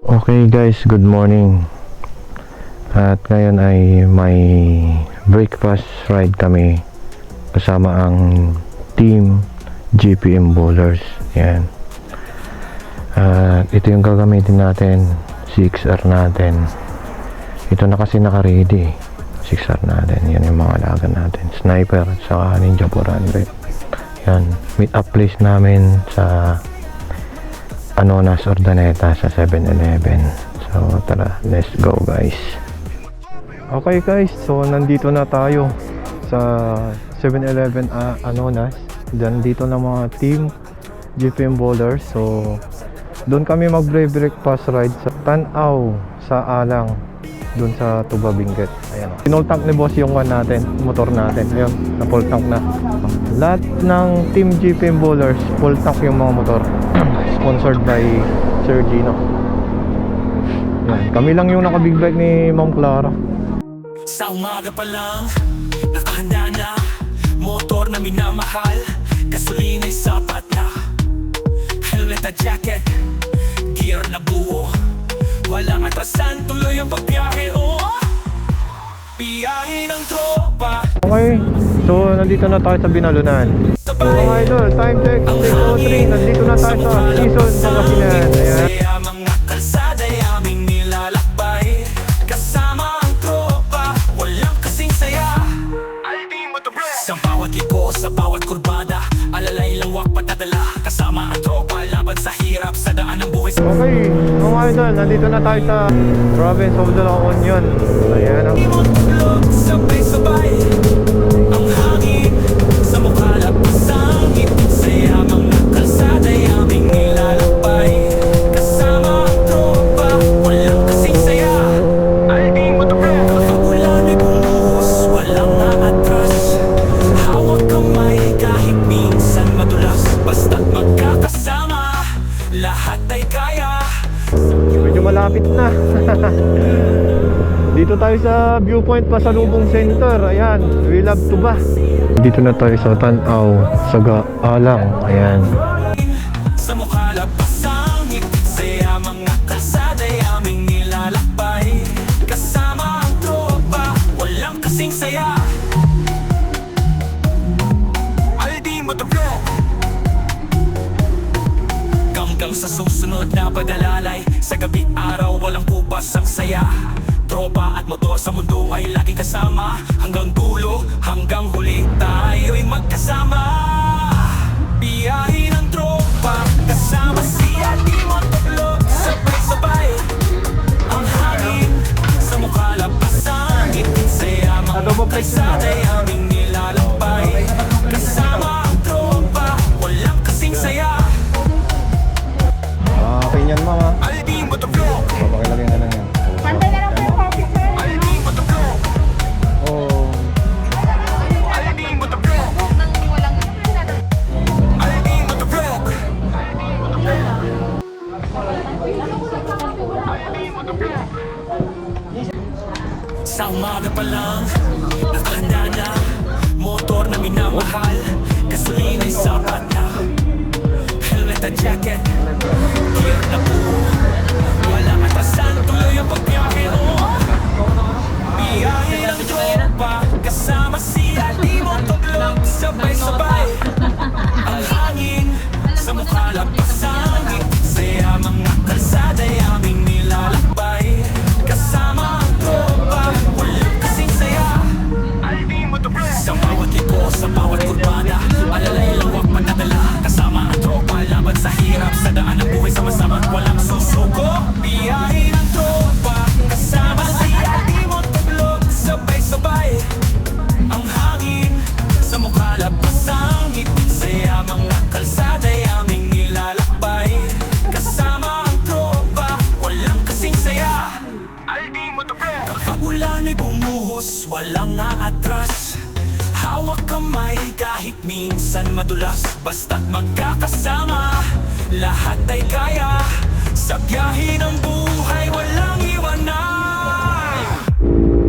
Okay guys, good morning. At ngayon ay may breakfast ride kami kasama ang team GPM Bowlers. Yan. At ito yung gagamitin natin, 6R natin. Ito na kasi naka-ready, 6R natin. Yan yung mga alaga natin, Sniper at saka Ninja 400. Yan, meet up place namin sa Anonas, Urdaneta sa 7-Eleven. So tara, let's go guys. Okay guys, so nandito na tayo sa 7-Eleven Anonas. Dan dito na mga team GPM Bowlers. So doon kami mag-breakfast ride sa Tanaw sa Alang, doon sa Tuba Benguet. Ayan, full tank ni boss yung natin, motor natin. Ayun, na full tank na. Lahat ng team GPM Bowlers full tank yung mga motor. Sponsored by Sir Gino. Yan. Kami lang yung naka-big bike ni Ma'am Clara. Sa umaga pa lang, nakahanda na, motor na minamahal, gasolina ay sapat na, helmet at jacket, gear na buo, walang atrasan, tuloy ang pagbiyahe, oh. Biyahe ng tropa. Okay, so nandito na tayo sa Binalunan. So mga idol, time check 6:03. Nandito na tayo sa Quezon, Pangasinan. Ayan. Kaya mga kalsada ay aming nilalakbay, kasama ang tropa, walang kasing saya. Sa bawat liko, sa bawat kurbada, alalay lawak patadala, kasama ang tropa, laban sa hirap, sa daan ng buhay. Okay, mga idol, nandito na tayo sa province of the La Union. Ayan ang sabay-sabay ang hangin sa mukha, labas ang ngiti, saya mga kalsada ay aming nilalakbay, kasama ang tropa, walang kasing saya. Alding motorek, ulan ay bumuhos, walang naatras, hawak kamay kahit minsan madulas, basta't magkakasama, lahat ay kaya. medyo malapit na. Dito tayo sa viewpoint Pasalubong Center. Ayan, we love Tuba. Dito na tayo sa Tanaw, sa Alang. Ayan. Sa mukha labas ang ngiti, saya mga kalsada ay aming nilalakbay, kasama ang tropa, walang kasing saya. Aldi mo to bro, hanggang sa susunod na padalalay, sa gabi araw walang pupas ang saya. Tropa at motor sa mundo ay laging kasama, hanggang dulo, hanggang huli tayo'y magkasama. Biyahe ng tropa, kasama si Ati Motovlog, sabay-sabay ang hangin sa mukha, labas ang ngiti, saya mga kalsada ay aming nilalakbay, kasama ang tropa, walang kasing saya. Okay yan, mama. Aldi Motovlog, Papakilagay na lang yan. Pantay na lang po yung coffee, sir. Aldi Motovlog, Oh. Aldi Motovlog, Nang walang Aldi Motovlog. Sa umaga pa lang, nakahanda na, motor na minamahal, gasolina ay sapat na, helmet at jacket, gear na buo, walang atrasan, tuloy ang pagbiyahe, oh. Biyahe ng tropa, kasama si Ati Motovlog, sabay-sabay ang hangin sa mukha, labas ang ngiti, saya mga kalsada ay aming nilalakbay, kasama ang tropa, walang kasing saya. Sa bawat liko, sa bawat kurbada, alalay lawak matadala, kasama ang tropa, laban sa hirap, sa daan ng buhay, sama-sama at walang susuko. Biyahe ng tropa, kasama si Ati Motovlog, sabay-sabay ang hangin sa mukha, labas ang ngiti, saya mga kalsada ay aming nilalakbay, kasama ang tropa, walang kasing saya. Kapag ulan ay bumuhos, walang naatras, hawak kamay kahit minsan madulas, basta't magkakasama, lahat ay kaya, sa biyahe ng buhay walang iwanan.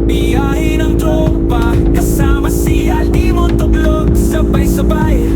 Biyahe ng tropa, kasama si Aldi Motovlog, sabay-sabay